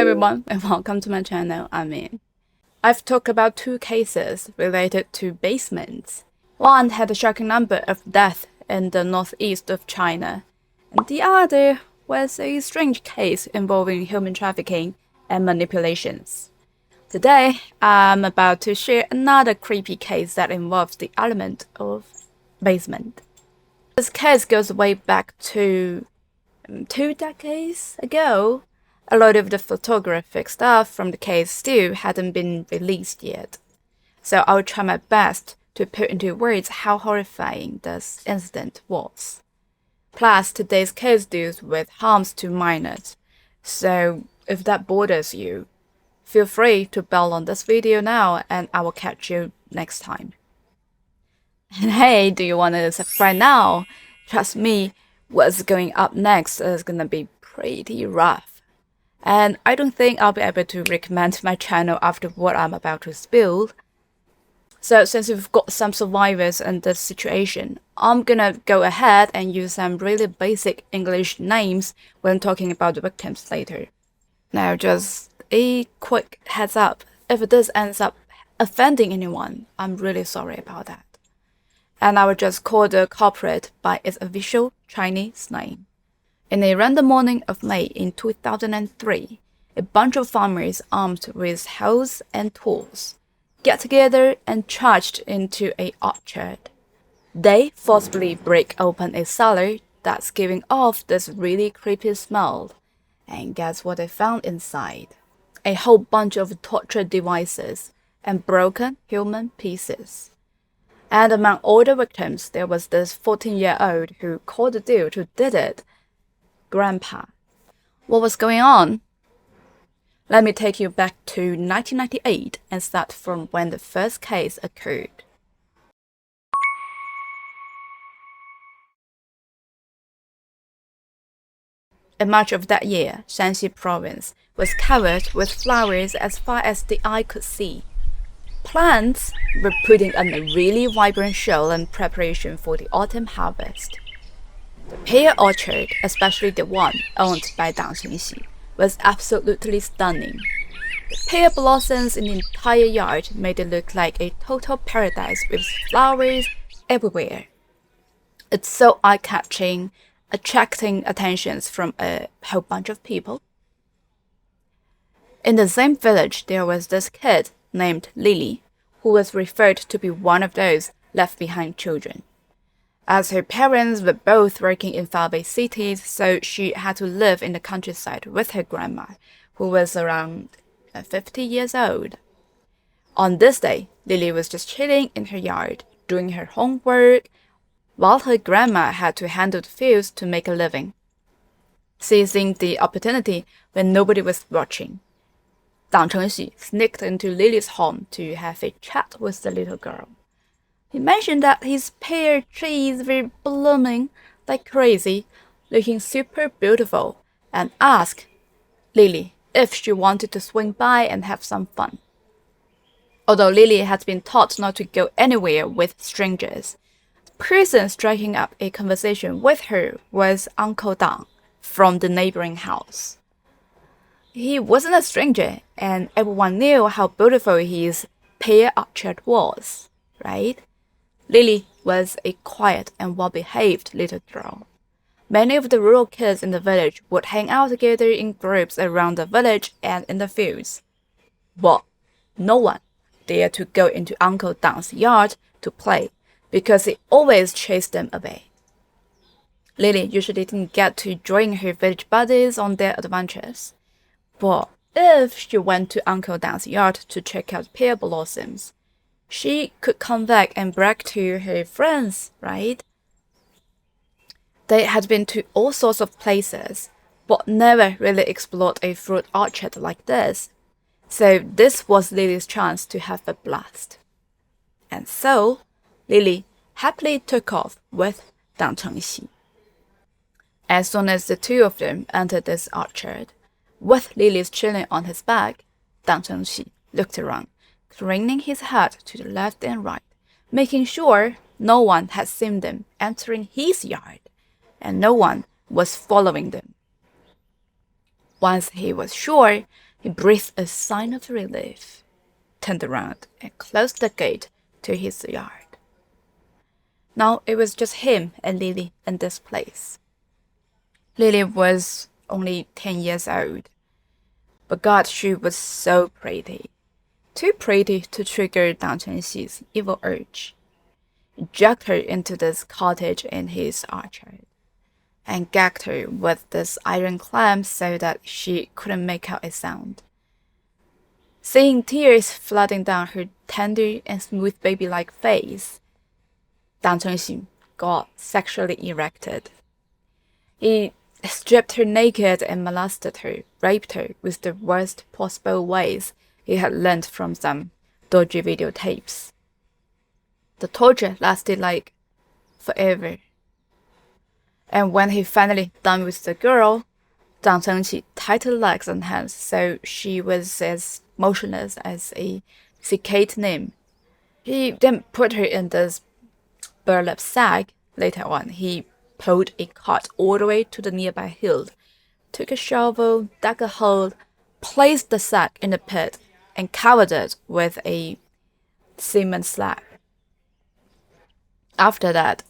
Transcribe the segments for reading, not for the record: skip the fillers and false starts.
everyone and welcome to my channel. I've talked about two cases related to basements. One had a shocking number of deaths in the northeast of China, and the other was a strange case involving human trafficking and manipulations. Today, I'm about to share another creepy case that involves the element of basement. This case goes way back to 2 decades ago. A lot of the photographic stuff from the case still hadn't been released yet, so I'll try my best to put into words how horrifying this incident was. Plus, today's case deals with harms to minors, so if that bothers you, feel free to bail on this video now and I will catch you next time. And hey, do you want to subscribe now? Trust me, what's going up next is gonna be pretty rough. And I don't think I'll be able to recommend my channel after what I'm about to spill. So since we've got some survivors in this situation, I'm gonna go ahead and use some really basic English names when talking about the victims later. Now just a quick heads up, if this ends up offending anyone, I'm really sorry about that. And I will just call the culprit by its official Chinese name. In a random morning of May in 2003, a bunch of farmers armed with hoes and tools get together and charged into an orchard. They forcibly break open a cellar that's giving off this really creepy smell, and guess what they found inside? A whole bunch of torture devices and broken human pieces. And among all the victims, there was this 14-year-old who called the dude who did it Grandpa. What was going on? Let me take you back to 1998 and start from when the first case occurred. In March of that year, Shanxi province was covered with flowers as far as the eye could see. Plants were putting on a really vibrant show in preparation for the autumn harvest. The Pear orchard, especially the one owned by Dang Cheng Xi, was absolutely stunning. The pear blossoms in the entire yard made it look like a total paradise with flowers everywhere. It's so eye-catching, attracting attentions from a whole bunch of people. In the same village, there was this kid named Lily, who was referred to be one of those left behind children. As her parents were both working in faraway cities, so she had to live in the countryside with her grandma, who was around 50 years old. On this day, Lily was just chilling in her yard, doing her homework, while her grandma had to handle the fields to make a living. Seizing the opportunity when nobody was watching, Dang Cheng Xi sneaked into Lily's home to have a chat with the little girl. He mentioned that his pear trees were blooming like crazy, looking super beautiful, and asked Lily if she wanted to swing by and have some fun. Although Lily had been taught not to go anywhere with strangers, the person striking up a conversation with her was Uncle Dang from the neighboring house. He wasn't a stranger, and everyone knew how beautiful his pear orchard was, right? Lily was a quiet and well-behaved little girl. Many of the rural kids in the village would hang out together in groups around the village and in the fields. But no one dared to go into Uncle Dang's yard to play because he always chased them away. Lily usually didn't get to join her village buddies on their adventures. But if she went to Uncle Dang's yard to check out pear blossoms, she could come back and brag to her friends, right? They had been to all sorts of places, but never really explored a fruit orchard like this. So this was Lily's chance to have a blast. And so, Lily happily took off with Dang Cheng Xi. As soon as the two of them entered this orchard, with Lily's chilling on his back, Dang Cheng Xi looked around, craning his head to the left and right, making sure no one had seen them entering his yard, and no one was following them. Once he was sure, He breathed a sign of relief, turned around, and closed the gate to his yard. Now it was just him and Lily in this place. Lily was only 10 years old, but God, she was so pretty. Too pretty to trigger Dang Cheng Xi's evil urge. He dragged her into this cottage in his orchard and gagged her with this iron clamp so that she couldn't make out a sound. Seeing tears flooding down her tender and smooth baby-like face, Dang Cheng Xi got sexually erected. He stripped her naked and molested her, raped her with the worst possible ways he had learned from some dodgy videotapes. The torture lasted like forever. And when he finally done with the girl, Dang Cheng Xi tied her legs and hands so she was as motionless as a cicada nymph. He then put her in this burlap sack. Later on, he pulled a cart all the way to the nearby hill, took a shovel, dug a hole, placed the sack in the pit, and covered it with a cement slab. After that,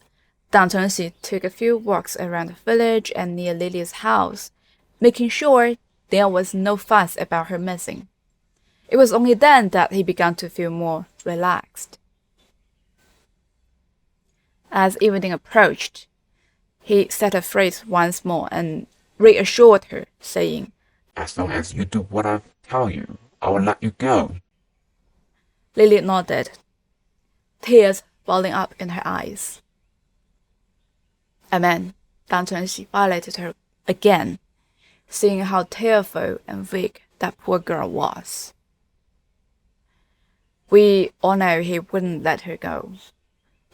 Dang Cheng Xi took a few walks around the village and near Lily's house, making sure there was no fuss about her missing. It was only then that he began to feel more relaxed. As evening approached, he set her free once more and reassured her, saying, "As long as you do what I tell you, I will let you go." Lily nodded, tears welling up in her eyes. And then Dang Cheng Xi violated her again, seeing how tearful and weak that poor girl was. We all know he wouldn't let her go.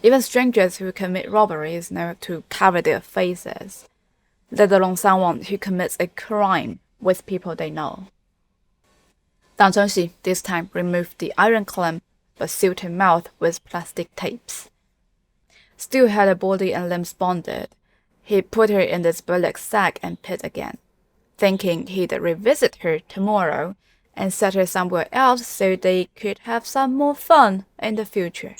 Even strangers who commit robberies know to cover their faces, let alone someone who commits a crime with people they know. Dang Cheng Xi this time removed the iron clamp but sealed her mouth with plastic tapes. Still had her body and limbs bonded, he put her in this burlap sack and pit again, thinking he'd revisit her tomorrow and set her somewhere else so they could have some more fun in the future.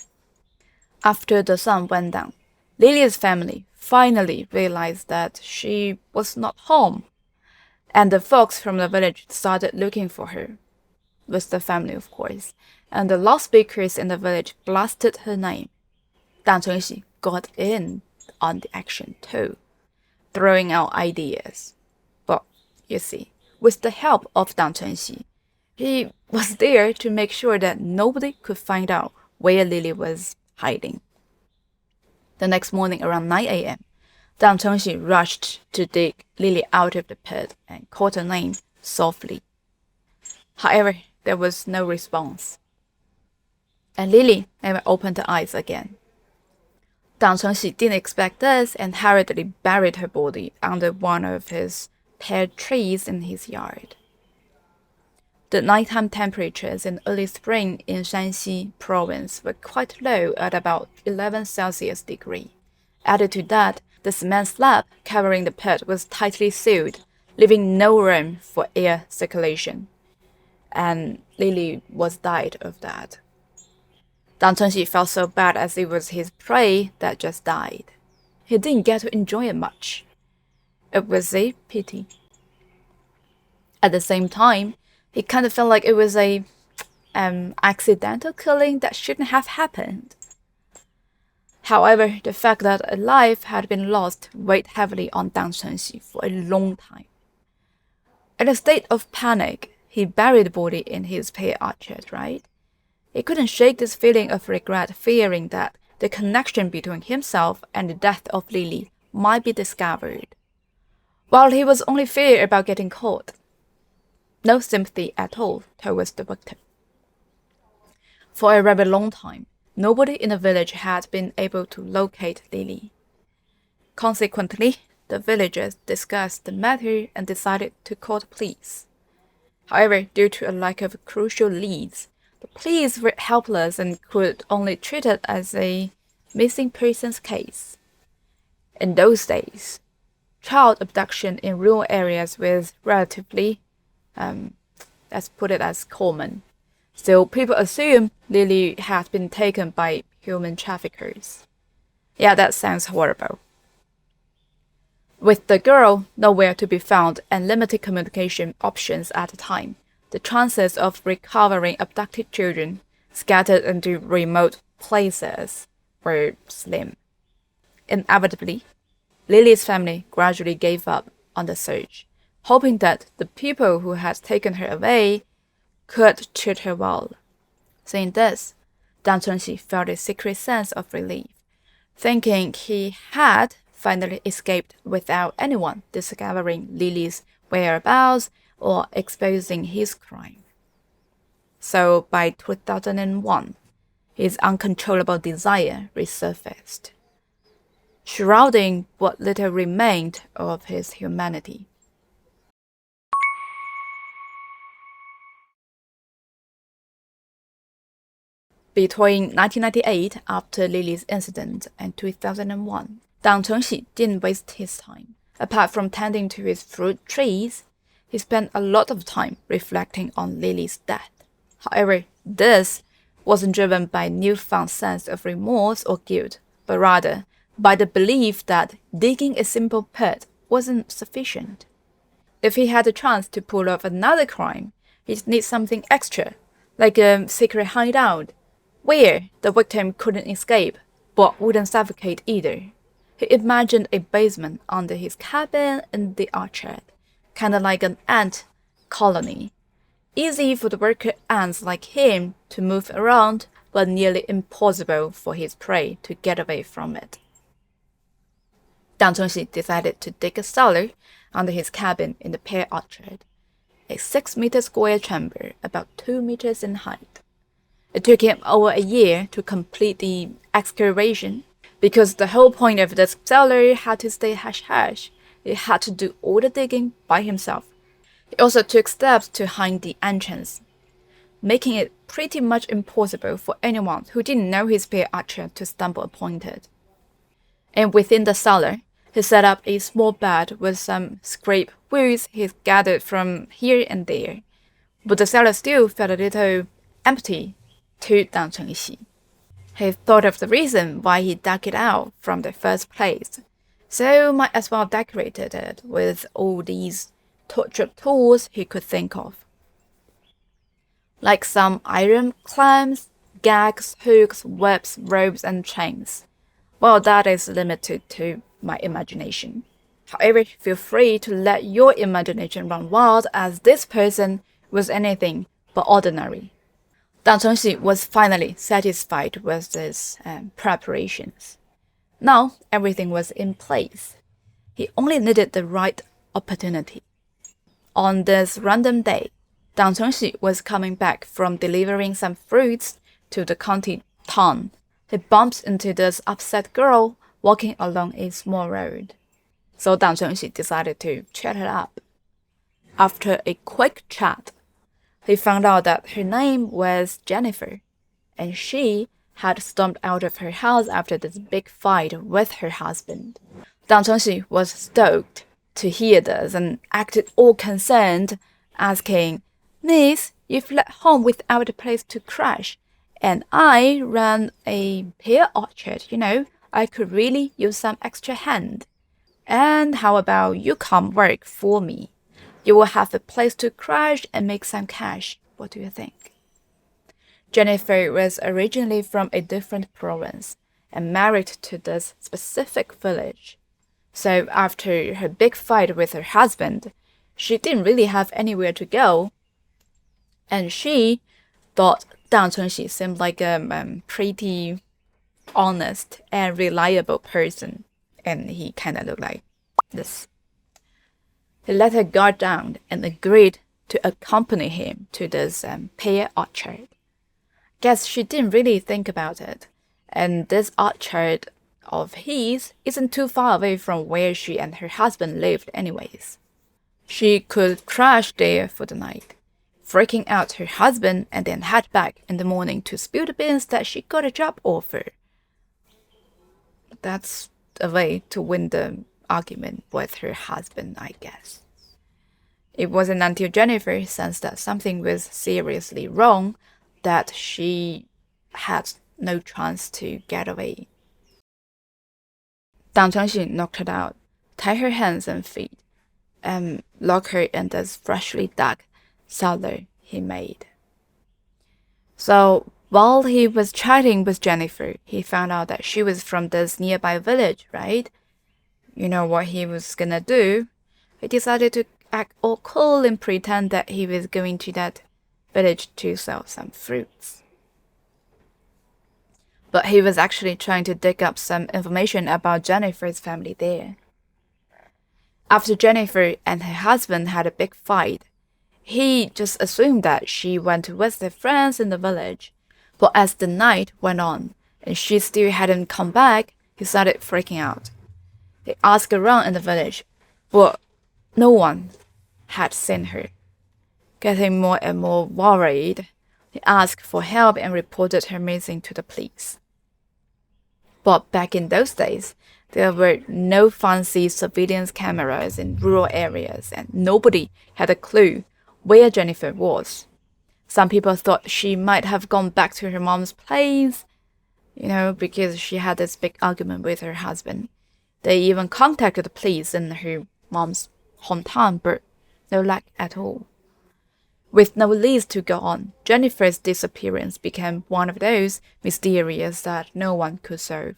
After the sun went down, Lily's family finally realized that she was not home, and the folks from the village started looking for her, with the family of course, and the loudspeakers in the village blasted her name. Dang Cheng Xi got in on the action too, throwing out ideas. But you see, with the help of Dang Cheng Xi, he was there to make sure that nobody could find out where Lily was hiding. The next morning around 9 a.m., Dang Cheng Xi rushed to dig Lily out of the pit and called her name softly. However, there was no response. And Lily never opened her eyes again. Dang Cheng Xi didn't expect this and hurriedly buried her body under one of his pear trees in his yard. The nighttime temperatures in early spring in Shanxi province were quite low at about 11 Celsius degree. Added to that, the cement slab covering the pit was tightly sealed, leaving no room for air circulation. And Lily was died of that. Dang Cheng Xi felt so bad as it was his prey that just died. He didn't get to enjoy it much. It was a pity. At the same time, he kind of felt like it was a accidental killing that shouldn't have happened. However, the fact that a life had been lost weighed heavily on Dang Cheng Xi for a long time. In a state of panic, he buried the body in his pear orchard, right? He couldn't shake this feeling of regret, fearing that the connection between himself and the death of Lily might be discovered. While he was only feared about getting caught, no sympathy at all towards the victim. For a rather long time, nobody in the village had been able to locate Lily. Consequently, the villagers discussed the matter and decided to call the police. However, due to a lack of crucial leads, the police were helpless and could only treat it as a missing persons case. In those days, child abduction in rural areas was relatively let's put it as common. So people assume Lily had been taken by human traffickers. Yeah, that sounds horrible. With the girl nowhere to be found and limited communication options at the time, the chances of recovering abducted children scattered into remote places were slim. Inevitably, Lily's family gradually gave up on the search, hoping that the people who had taken her away could treat her well. Seeing this, Dang Cheng Xi felt a secret sense of relief, thinking he had finally escaped without anyone discovering Lily's whereabouts or exposing his crime. So by 2001, his uncontrollable desire resurfaced, shrouding what little remained of his humanity. Between 1998, after Lily's incident, and 2001, Dang Cheng Xi didn't waste his time. Apart from tending to his fruit trees, he spent a lot of time reflecting on Lily's death. However, this wasn't driven by a newfound sense of remorse or guilt, but rather by the belief that digging a simple pit wasn't sufficient. If he had a chance to pull off another crime, he'd need something extra, like a secret hideout, where the victim couldn't escape, but wouldn't suffocate either. He imagined a basement under his cabin in the orchard, kinda like an ant colony. Easy for the worker ants like him to move around, but nearly impossible for his prey to get away from it. Dang Cheng Xi decided to dig a cellar under his cabin in the Pear orchard, a 6-meter square chamber about 2 meters in height. It took him over a year to complete the excavation, because the whole point of this cellar had to stay hush-hush. He had to do all the digging by himself. He also took steps to hide the entrance, making it pretty much impossible for anyone who didn't know his Pear orchard to stumble upon it. And within the cellar, he set up a small bed with some scrap wood he gathered from here and there. But the cellar still felt a little empty to Dang Cheng Xi. He thought of the reason why he dug it out from the first place, so might as well decorate it with all these torture tools he could think of, like some iron clamps, gags, hooks, whips, ropes, and chains. Well, that is limited to my imagination. However, feel free to let your imagination run wild, as this person was anything but ordinary. Dang Cheng Xi was finally satisfied with his preparations. Now everything was in place. He only needed the right opportunity. On this random day, Dang Cheng Xi was coming back from delivering some fruits to the county town. He bumped into this upset girl walking along a small road. So Dang Cheng Xi decided to chat her up. After a quick chat, he found out that her name was Jennifer, and she had stormed out of her house after this big fight with her husband. Dang Cheng Xi was stoked to hear this and acted all concerned, asking, "Miss, you've left home without a place to crash, and I ran a pear orchard, I could really use some extra hand. And how about you come work for me? You will have a place to crash and make some cash. What do you think?" Jennifer was originally from a different province and married to this specific village. So after her big fight with her husband, she didn't really have anywhere to go. And she thought Dang Cheng Xi seemed like a pretty honest and reliable person. And he kind of looked like this. He let her guard down and agreed to accompany him to this pear orchard. Guess she didn't really think about it, and this orchard of his isn't too far away from where she and her husband lived anyways. She could crash there for the night, freaking out her husband, and then head back in the morning to spill the beans that she got a job offer. That's a way to win the argument with her husband, I guess. It wasn't until Jennifer sensed that something was seriously wrong that she had no chance to get away. Dang Cheng Xi knocked her out, tied her hands and feet, and locked her in this freshly dug cellar he made. So while he was chatting with Jennifer, he found out that she was from this nearby village, right? You know what he was gonna do? He decided to act all cool and pretend that he was going to that village to sell some fruits. But he was actually trying to dig up some information about Jennifer's family there. After Jennifer and her husband had a big fight, he just assumed that she went to visit friends in the village. But as the night went on and she still hadn't come back, he started freaking out. He asked around in the village, but no one had seen her. Getting more and more worried, he asked for help and reported her missing to the police. But back in those days, there were no fancy surveillance cameras in rural areas, and nobody had a clue where Jennifer was. Some people thought she might have gone back to her mom's place, because she had this big argument with her husband. They even contacted the police in her mom's hometown, but no luck at all. With no leads to go on, Jennifer's disappearance became one of those mysterious that no one could solve,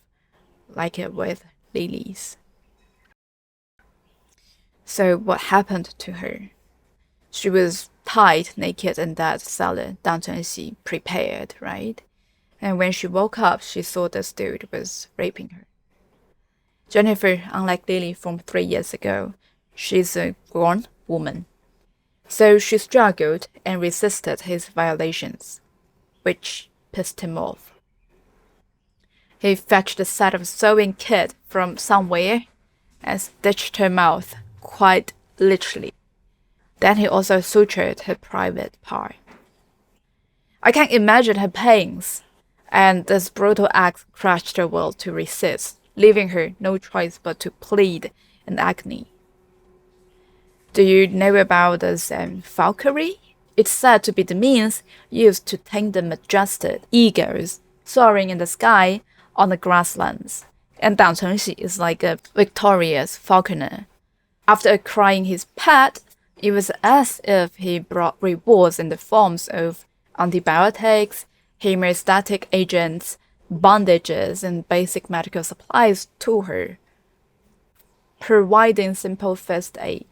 like it with Lily's. So what happened to her? She was tied naked in that cellar Dang Cheng Xi prepared, right? And when she woke up, she saw this dude was raping her. Jennifer, unlike Lily from 3 years ago, she's a grown woman. So she struggled and resisted his violations, which pissed him off. He fetched a set of sewing kit from somewhere and stitched her mouth, quite literally. Then he also sutured her private part. I can't imagine her pains, and this brutal act crushed her will to resist, leaving her no choice but to plead in agony. Do you know about this falconry? It's said to be the means used to tame the majestic eagles soaring in the sky on the grasslands, and Dang Cheng Xi is like a victorious falconer. After acquiring his pet, it was as if he brought rewards in the forms of antibiotics, hemostatic agents, bandages, and basic medical supplies to her, providing simple first aid.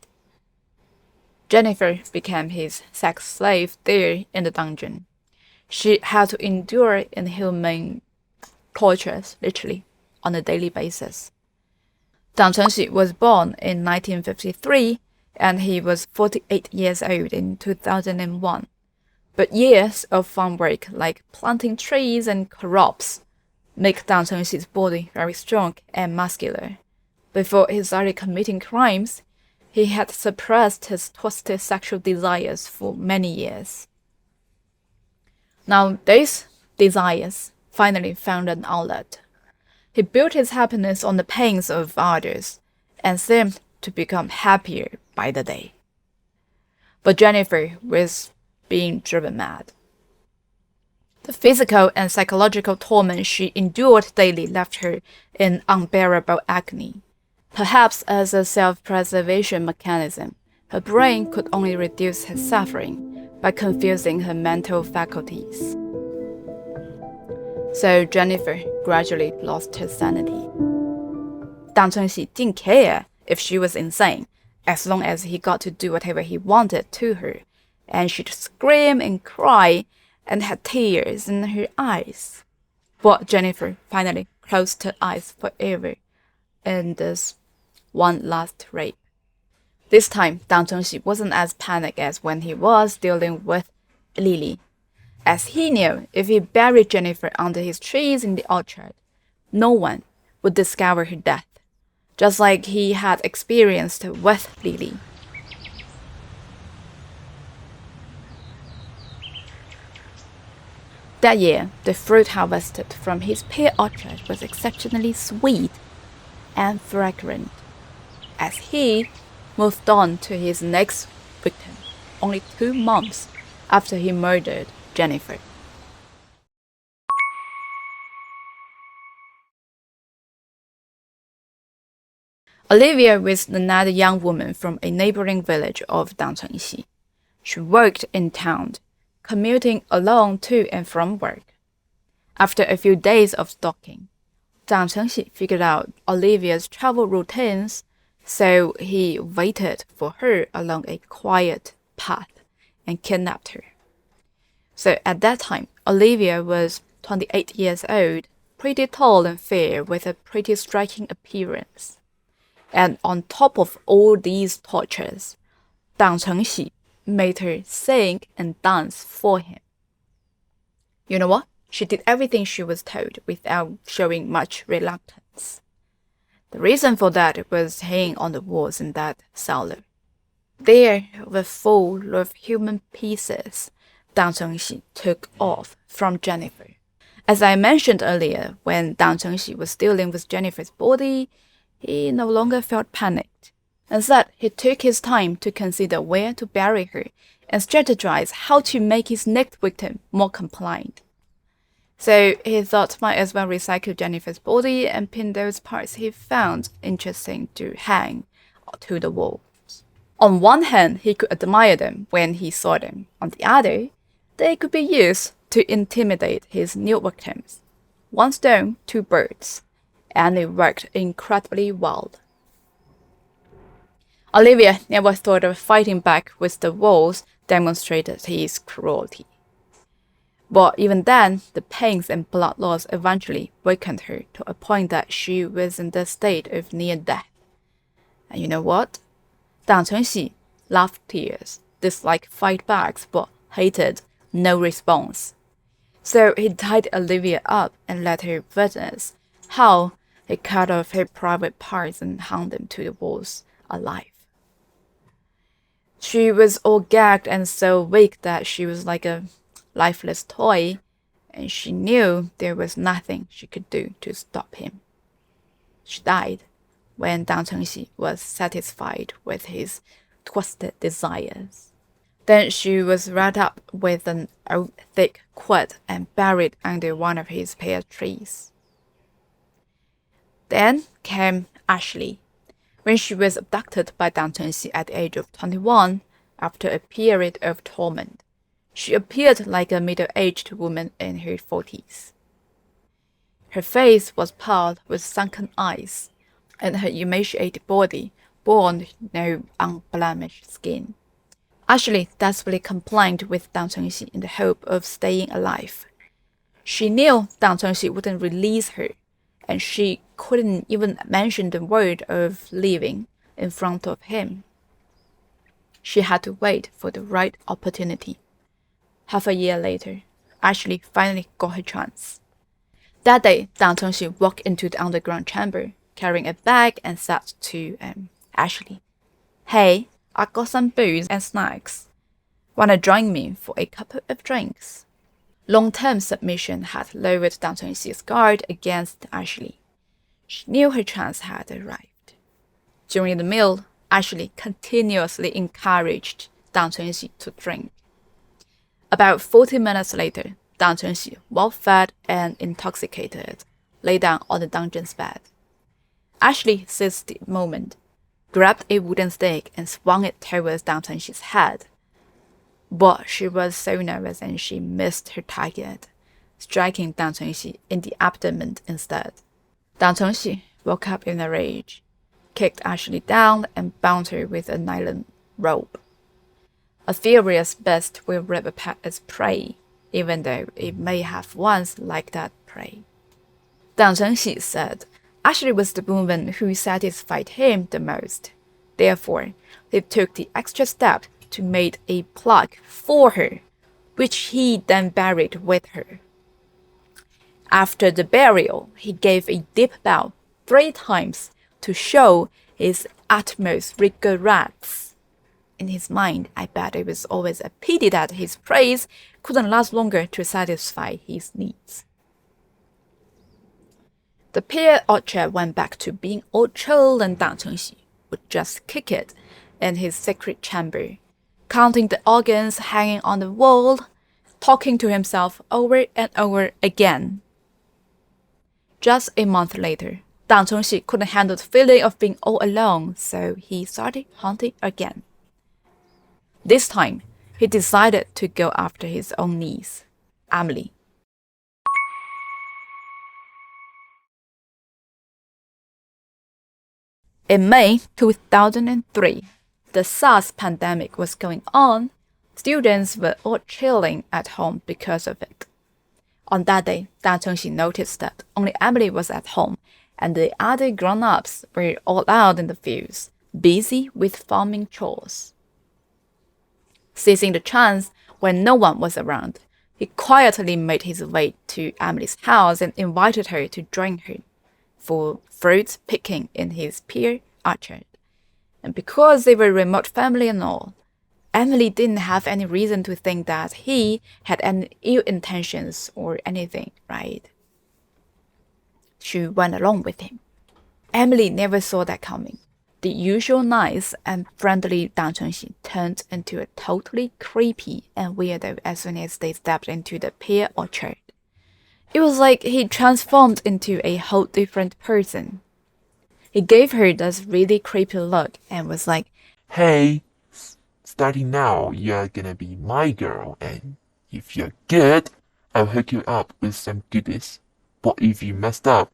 Jennifer became his sex slave there in the dungeon. She had to endure inhuman tortures, literally, on a daily basis. Dang Cheng Xi was born in 1953, and he was 48 years old in 2001. But years of farm work, like planting trees and crops, make Dang Cheng Xi's body very strong and muscular. Before he started committing crimes, he had suppressed his twisted sexual desires for many years. Now, those desires finally found an outlet. He built his happiness on the pains of others and seemed to become happier by the day. But Jennifer was being driven mad. The physical and psychological torment she endured daily left her in unbearable agony. Perhaps as a self-preservation mechanism, her brain could only reduce her suffering by confusing her mental faculties. So Jennifer gradually lost her sanity. Dang Cheng Xi didn't care if she was insane, as long as he got to do whatever he wanted to her, and she'd scream and cry and had tears in her eyes. But Jennifer finally closed her eyes forever in this one last rape. This time, Dang Cheng Xi wasn't as panicked as when he was dealing with Lily, as he knew if he buried Jennifer under his trees in the orchard, no one would discover her death, just like he had experienced with Lily. That year, the fruit harvested from his pear orchard was exceptionally sweet and fragrant. As he moved on to his next victim only 2 months after he murdered Jennifer. Olivia was another young woman from a neighboring village of Dang Cheng Xi. She worked in town, commuting alone to and from work. After a few days of stalking, Dang Cheng Xi figured out Olivia's travel routines, so he waited for her along a quiet path and kidnapped her. So at that time, Olivia was 28 years old, pretty tall and fair with a pretty striking appearance. And on top of all these tortures, Dang Cheng Xi made her sing and dance for him. You know what? She did everything she was told without showing much reluctance. The reason for that was hanging on the walls in that cellar. They were full of human pieces Dang Cheng Xi took off from Jennifer. As I mentioned earlier, when Dang Cheng Xi was dealing with Jennifer's body, he no longer felt panicked. Instead, he took his time to consider where to bury her and strategize how to make his next victim more compliant. So he thought might as well recycle Jennifer's body and pin those parts he found interesting to hang to the walls. On one hand, he could admire them when he saw them. On the other, they could be used to intimidate his new victims. One stone, 2 birds. And it worked incredibly well. Olivia never thought of fighting back with the walls demonstrated his cruelty. But even then, the pains and blood loss eventually weakened her to a point that she was in the state of near death. And you know what? Dang Cheng Xi loved tears, disliked fight backs, but hated no response. So he tied Olivia up and let her witness how he cut off her private parts and hung them to the walls alive. She was all gagged and so weak that she was like a lifeless toy, and she knew there was nothing she could do to stop him. She died when Dang Cheng Xi was satisfied with his twisted desires. Then she was wrapped up with an old thick cord and buried under one of his pear trees. Then came Ashley. When she was abducted by Dang Cheng Xi at the age of 21, after a period of torment, she appeared like a middle-aged woman in her 40s. Her face was pale with sunken eyes, and her emaciated body bore no unblemished skin. Ashley desperately complied with Dang Cheng Xi in the hope of staying alive. She knew Dang Cheng Xi wouldn't release her, and she couldn't even mention the word of leaving in front of him. She had to wait for the right opportunity. Half a year later, Ashley finally got her chance. That day, Dang Cheng Xi walked into the underground chamber, carrying a bag, and said to Ashley, "Hey, I got some booze and snacks. Wanna join me for a couple of drinks?" Long-term submission had lowered Dang Cheng Xi's guard against Ashley. She knew her chance had arrived. During the meal, Ashley continuously encouraged Dang Cheng Xi to drink. About 40 minutes later, Dang Cheng Xi, well-fed and intoxicated, lay down on the dungeon's bed. Ashley seized the moment, grabbed a wooden stake and swung it towards Dang Cheng Xi's head. But she was so nervous and she missed her target, striking Dang Cheng Xi in the abdomen instead. Dang Cheng Xi woke up in a rage, kicked Ashley down and bound her with a nylon rope. A furious beast will rip apart its prey, even though it may have once liked that prey. Dang Cheng Xi said Ashley was the woman who satisfied him the most. Therefore, he took the extra step to make a plug for her, which he then buried with her. After the burial, he gave a deep bow 3 times to show his utmost regrets. In his mind, I bet it was always a pity that his praise couldn't last longer to satisfy his needs. The Pear orchard went back to being all chill, and Dang Cheng Xi would just kick it in his secret chamber, counting the organs hanging on the wall, talking to himself over and over again. Just a month later, Dang Cheng Xi couldn't handle the feeling of being all alone, so he started hunting again. This time, he decided to go after his own niece, Emily. In May 2003, the SARS pandemic was going on. Students were all chilling at home because of it. On that day, Dang Cheng Xi noticed that only Emily was at home, and the other grown-ups were all out in the fields, busy with farming chores. Seizing the chance when no one was around, he quietly made his way to Emily's house and invited her to join him for fruit picking in his Pear orchard. And because they were remote family and all, Emily didn't have any reason to think that he had any ill intentions or anything, right? She went along with him. Emily never saw that coming. The usual nice and friendly Dang Cheng Xi turned into a totally creepy and weirdo as soon as they stepped into the pear orchard. It was like he transformed into a whole different person. He gave her this really creepy look and was like, Hey, starting now, you're gonna be my girl, and if you're good, I'll hook you up with some goodies. But if you messed up,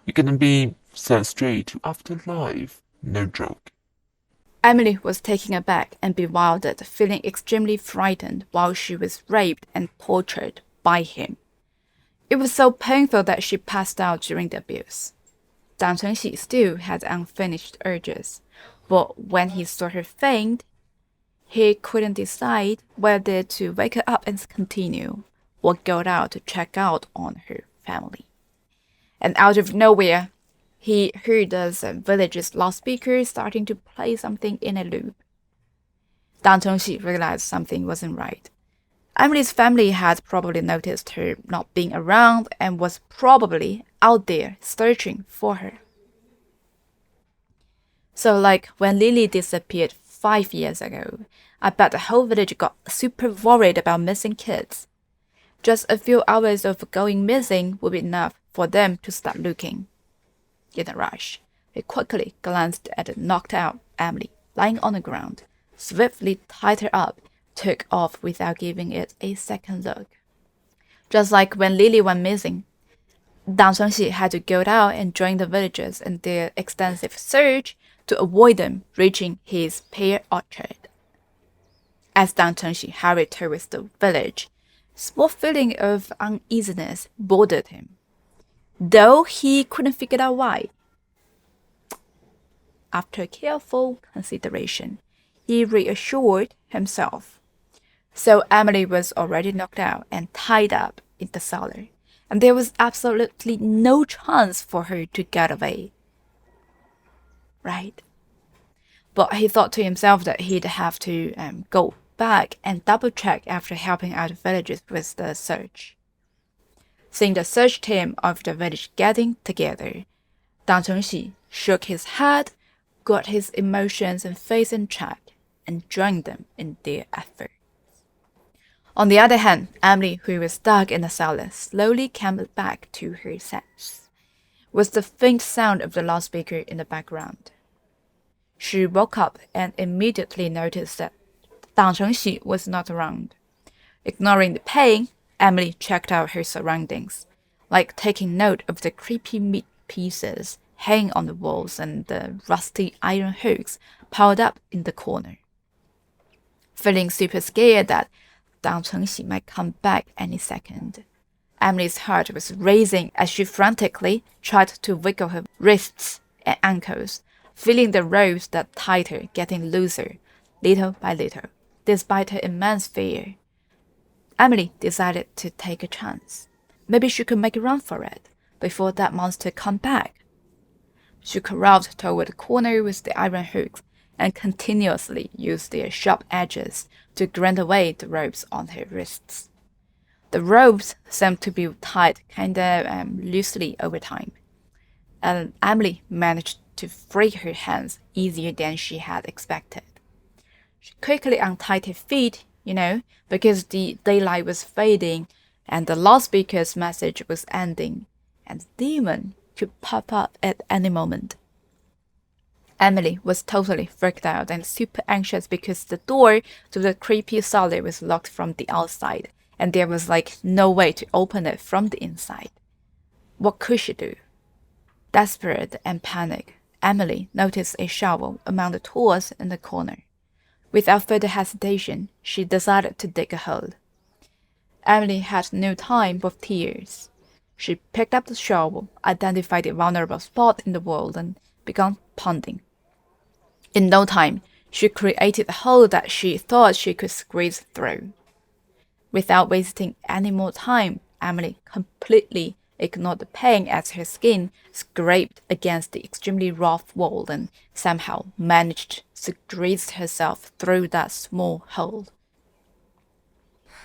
you're gonna be sent straight to afterlife. No joke. Emily was taken aback and bewildered, feeling extremely frightened while she was raped and tortured by him. It was so painful that she passed out during the abuse. Dang Cheng Xi still had unfinished urges, but when he saw her faint, he couldn't decide whether to wake her up and continue, or go out to check out on her family. And out of nowhere, he heard the village's loudspeaker starting to play something in a loop. Dang Cheng Xi realized something wasn't right. Emily's family had probably noticed her not being around and was probably out there searching for her. So like when Lily disappeared 5 years ago, I bet the whole village got super worried about missing kids. Just a few hours of going missing would be enough for them to start looking. In a rush, he quickly glanced at the knocked-out Emily lying on the ground, swiftly tied her up, took off without giving it a second look. Just like when Lily went missing, Dang Cheng Xi had to go out and join the villagers in their extensive search to avoid them reaching his pear orchard. As Dang Cheng Xi hurried towards the village, a small feeling of uneasiness bothered him, though he couldn't figure out why. After careful consideration, he reassured himself. So Emily was already knocked out and tied up in the cellar, and there was absolutely no chance for her to get away. Right? But he thought to himself that he'd have to go back and double-check after helping out the villagers with the search. Seeing the search team of the village getting together, Dang Cheng Xi shook his head, got his emotions and face in check, and joined them in their effort. On the other hand, Emily, who was stuck in the cellar, slowly came back to her senses, with the faint sound of the loudspeaker in the background. She woke up and immediately noticed that Dang Cheng Xi was not around. Ignoring the pain, Emily checked out her surroundings, like taking note of the creepy meat pieces hanging on the walls and the rusty iron hooks piled up in the corner. Feeling super scared that Dang Cheng Xi might come back any second, Emily's heart was racing as she frantically tried to wiggle her wrists and ankles, feeling the ropes that tied her getting looser, little by little, despite her immense fear. Emily decided to take a chance. Maybe she could make a run for it before that monster come back. She crawled toward the corner with the iron hooks and continuously used their sharp edges to grind away the ropes on her wrists. The ropes seemed to be tied kinda loosely over time, and Emily managed to free her hands easier than she had expected. She quickly untied her feet, because the daylight was fading and the loudspeaker's message was ending, and the demon could pop up at any moment. Emily was totally freaked out and super anxious because the door to the creepy cellar was locked from the outside, and there was no way to open it from the inside. What could she do? Desperate and panicked, Emily noticed a shovel among the tools in the corner. Without further hesitation, she decided to dig a hole. Emily had no time for tears. She picked up the shovel, identified the vulnerable spot in the wall, and began pounding. In no time, she created a hole that she thought she could squeeze through. Without wasting any more time, Emily completely ignored the pain as her skin scraped against the extremely rough wall and somehow managed to squeeze herself through that small hole.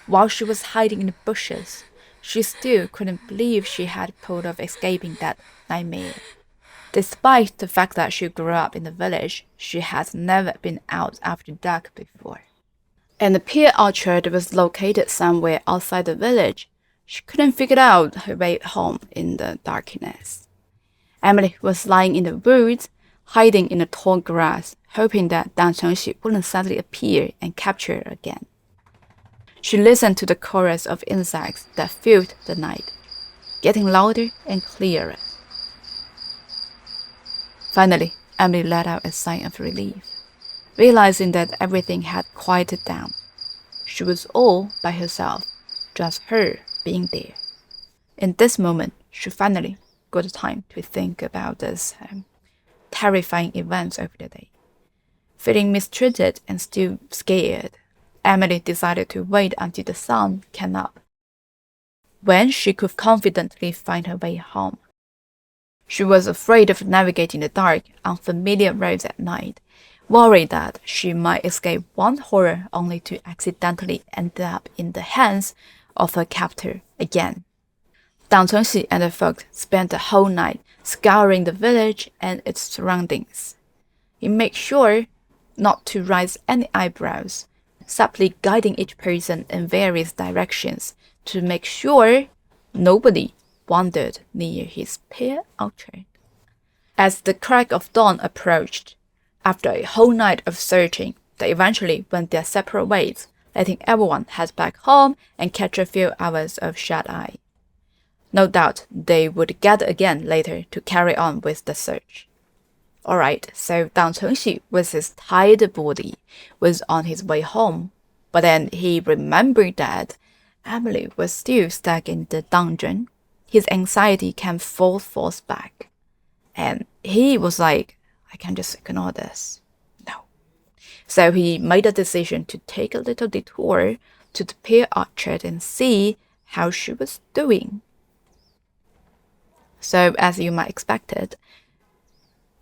While she was hiding in the bushes, she still couldn't believe she had pulled off escaping that nightmare. Despite the fact that she grew up in the village, she had never been out after dark before. And the Pear orchard was located somewhere outside the village. She couldn't figure out her way home in the darkness. Emily was lying in the woods, hiding in the tall grass, hoping that Dang Cheng Xi wouldn't suddenly appear and capture her again. She listened to the chorus of insects that filled the night, getting louder and clearer. Finally, Emily let out a sigh of relief, realizing that everything had quieted down. She was all by herself, just her being there. In this moment, she finally got time to think about this terrifying events over the day. Feeling mistreated and still scared, Emily decided to wait until the sun came up, when she could confidently find her way home. She was afraid of navigating the dark, unfamiliar roads at night, worried that she might escape one horror only to accidentally end up in the hands of her captor again. Dang Cheng Xi and the folks spent the whole night scouring the village and its surroundings. He made sure not to raise any eyebrows, subtly guiding each person in various directions to make sure nobody wandered near his pear orchard. As the crack of dawn approached, after a whole night of searching, they eventually went their separate ways, letting everyone head back home and catch a few hours of shut-eye. No doubt they would gather again later to carry on with the search. Alright, so Dang Cheng Xi, with his tired body, was on his way home, but then he remembered that Emily was still stuck in the dungeon. His anxiety came full force back, and he was like, I can't just ignore this. No. So he made a decision to take a little detour to the pear orchard and see how she was doing. So, as you might expected,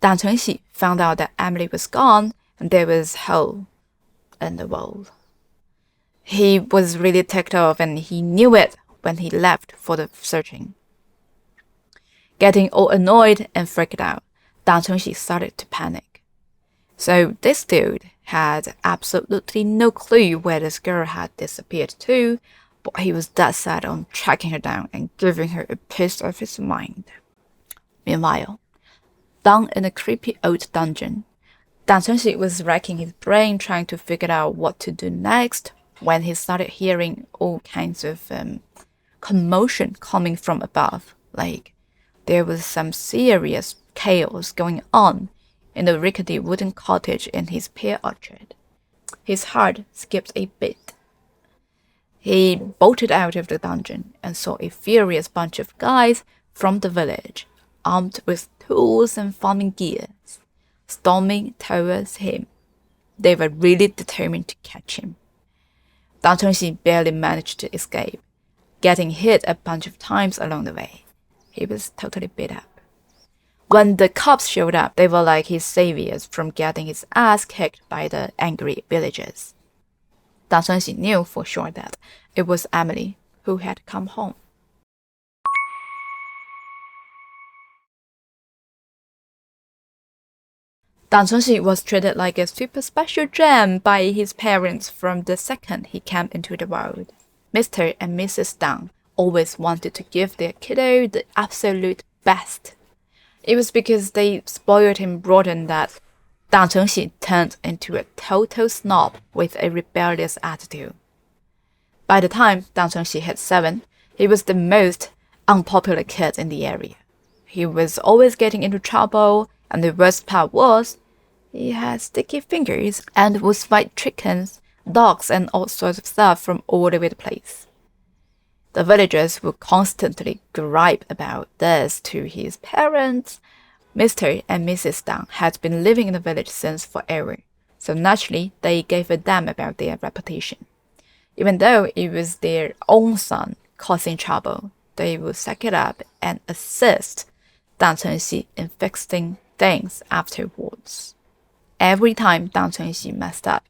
Dang Cheng Xi found out that Emily was gone and there was hole in the wall. He was really ticked off and he knew it when he left for the searching. Getting all annoyed and freaked out, Dang Cheng Xi started to panic. So this dude had absolutely no clue where this girl had disappeared to, but he was dead set on tracking her down and giving her a piece of his mind. Meanwhile, down in a creepy old dungeon, Dang Cheng Xi was racking his brain trying to figure out what to do next when he started hearing all kinds of commotion coming from above. Like, there was some serious chaos going on in the rickety wooden cottage in his pear orchard. His heart skipped a beat. He bolted out of the dungeon and saw a furious bunch of guys from the village, armed with tools and farming gears, storming towards him. They were really determined to catch him. Dang Cheng Xi barely managed to escape, getting hit a bunch of times along the way. He was totally beat up. When the cops showed up, they were like his saviors from getting his ass kicked by the angry villagers. Dang Cheng Xi knew for sure that it was Emily who had come home. Dang Cheng Xi was treated like a super special gem by his parents from the second he came into the world. Mr. and Mrs. Dang always wanted to give their kiddo the absolute best. It was because they spoiled him rotten that Dang Cheng Xi turned into a total snob with a rebellious attitude. By the time Dang Cheng Xi hit 7, he was the most unpopular kid in the area. He was always getting into trouble, and the worst part was, he had sticky fingers and would fight chickens, dogs, and all sorts of stuff from all over the place. The villagers would constantly gripe about this to his parents. Mr. and Mrs. Dang had been living in the village since forever, so naturally they gave a damn about their reputation. Even though it was their own son causing trouble, they would suck it up and assist Dang Cheng Xi in fixing things afterwards. Every time Dang Cheng Xi messed up,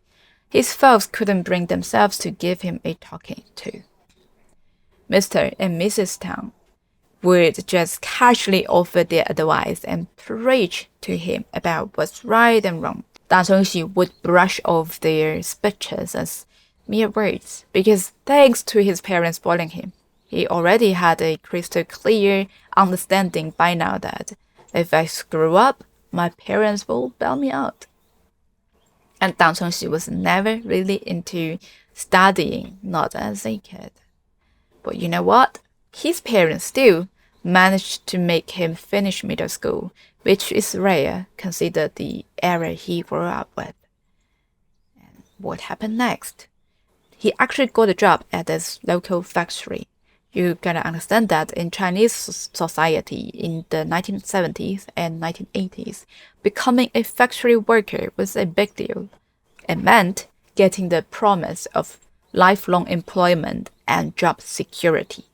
his folks couldn't bring themselves to give him a talking to. Mr. and Mrs. Dang would just casually offer their advice and preach to him about what's right and wrong. Dang Cheng Xi would brush off their speeches as mere words, because thanks to his parents spoiling him, he already had a crystal clear understanding by now that if I screw up, my parents will bail me out. And Dang Cheng Xi was never really into studying, not as a kid. But you know what? His parents still managed to make him finish middle school, which is rare considering the era he grew up with. And what happened next? He actually got a job at this local factory. You gotta understand that in Chinese society in the 1970s and 1980s, becoming a factory worker was a big deal. It meant getting the promise of lifelong employment and job security.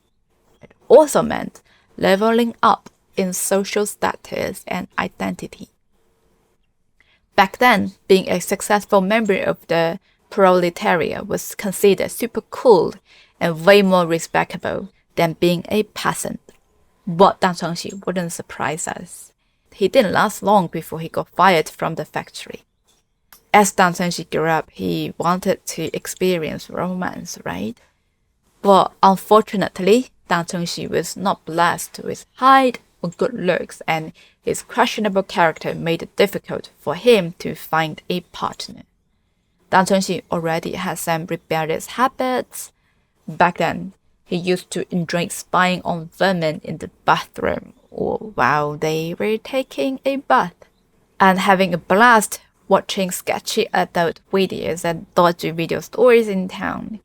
It also meant leveling up in social status and identity. Back then, being a successful member of the proletariat was considered super cool and way more respectable than being a peasant. But Dang Cheng Xi wouldn't surprise us. He didn't last long before he got fired from the factory. As Dang Cheng Xi grew up, he wanted to experience romance, right? But unfortunately, Dang Cheng Xi was not blessed with height or good looks, and his questionable character made it difficult for him to find a partner. Dang Cheng Xi already had some rebellious habits. Back then, he used to enjoy spying on women in the bathroom or while they were taking a bath, and having a blast watching sketchy adult videos and dodgy video stores in town.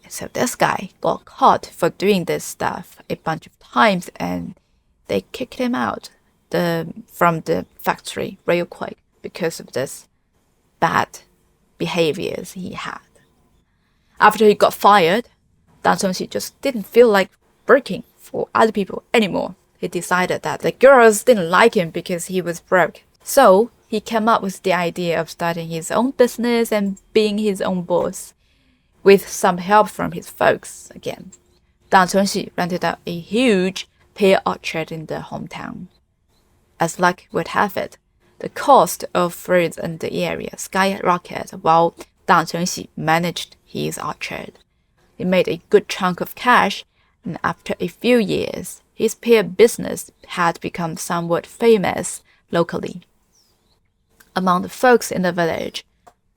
So this guy got caught for doing this stuff a bunch of times, and they kicked him out from the factory real quick because of this bad behaviors he had. After he got fired, Dang Cheng Xi just didn't feel like working for other people anymore. He decided that the girls didn't like him because he was broke. So he came up with the idea of starting his own business and being his own boss, with some help from his folks again. Dang Cheng Xi rented out a huge pear orchard in the hometown. As luck would have it, the cost of fruits in the area skyrocketed while Dang Cheng Xi managed his orchard. He made a good chunk of cash, and after a few years, his pear business had become somewhat famous locally. Among the folks in the village,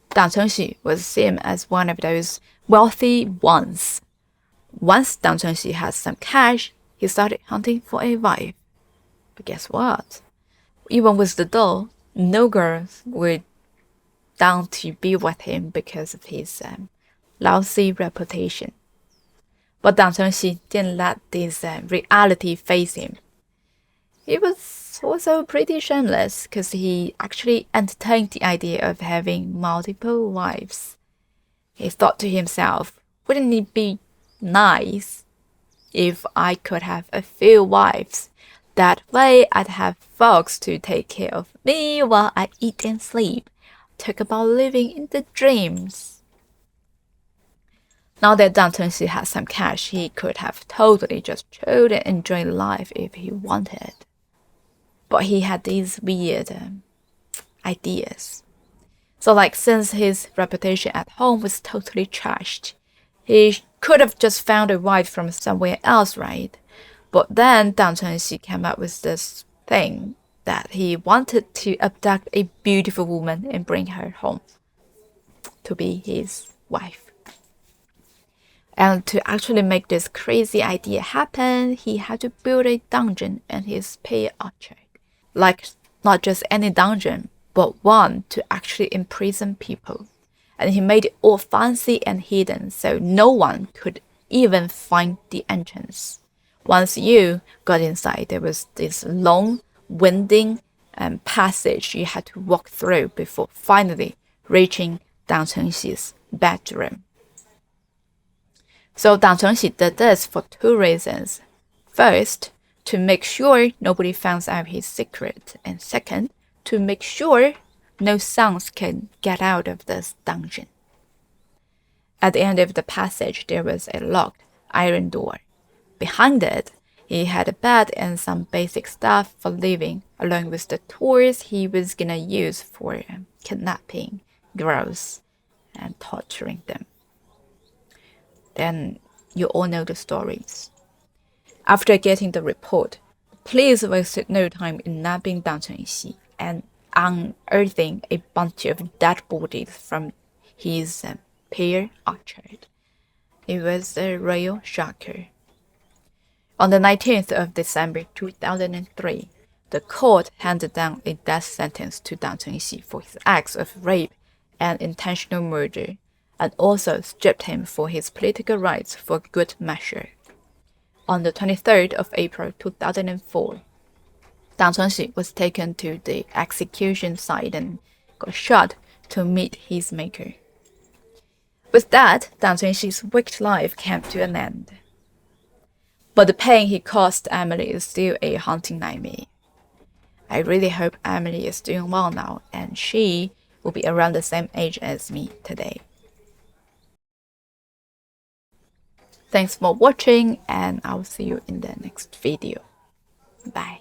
Dang Cheng Xi was seen as one of those wealthy ones. Once Dang Cheng Xi had some cash, he started hunting for a wife. But guess what? Even with the dough, no girls were down to be with him because of his lousy reputation. But Dang Cheng Xi didn't let this reality face him. He was also pretty shameless because he actually entertained the idea of having multiple wives. He thought to himself, wouldn't it be nice if I could have a few wives? That way I'd have folks to take care of me while I eat and sleep. Talk about living in the dreams. Now that Dang Cheng Xi had some cash, he could have totally just chilled and enjoyed life if he wanted. But he had these weird ideas. So like since his reputation at home was totally trashed, he could have just found a wife from somewhere else, right? But then Dang Cheng Xi came up with this thing that he wanted to abduct a beautiful woman and bring her home to be his wife. And to actually make this crazy idea happen, he had to build a dungeon in his Pear orchard. Like, not just any dungeon, but one to actually imprison people. And he made it all fancy and hidden, so no one could even find the entrance. Once you got inside, there was this long, winding passage you had to walk through before finally reaching Dang Cheng Xi's bedroom. So Dang Cheng Xi did this for two reasons. First, to make sure nobody finds out his secret, and second, to make sure no sons can get out of this dungeon. At the end of the passage, there was a locked iron door. Behind it, he had a bed and some basic stuff for living, along with the tools he was gonna use for kidnapping girls and torturing them. Then you all know the stories. After getting the report, the police wasted no time in nabbing Dang Cheng Xi and unearthing a bunch of dead bodies from his Pear orchard. It was a real shocker. On the 19th of December 2003, the court handed down a death sentence to Dang Cheng Xi for his acts of rape and intentional murder, and also stripped him for his political rights for good measure. On the 23rd of April 2004, Dang Cheng Xi was taken to the execution site and got shot to meet his maker. With that, Dang Cheng Xi's wicked life came to an end. But the pain he caused Emily is still a haunting nightmare. I really hope Emily is doing well now and she will be around the same age as me today. Thanks for watching and I'll see you in the next video. Bye.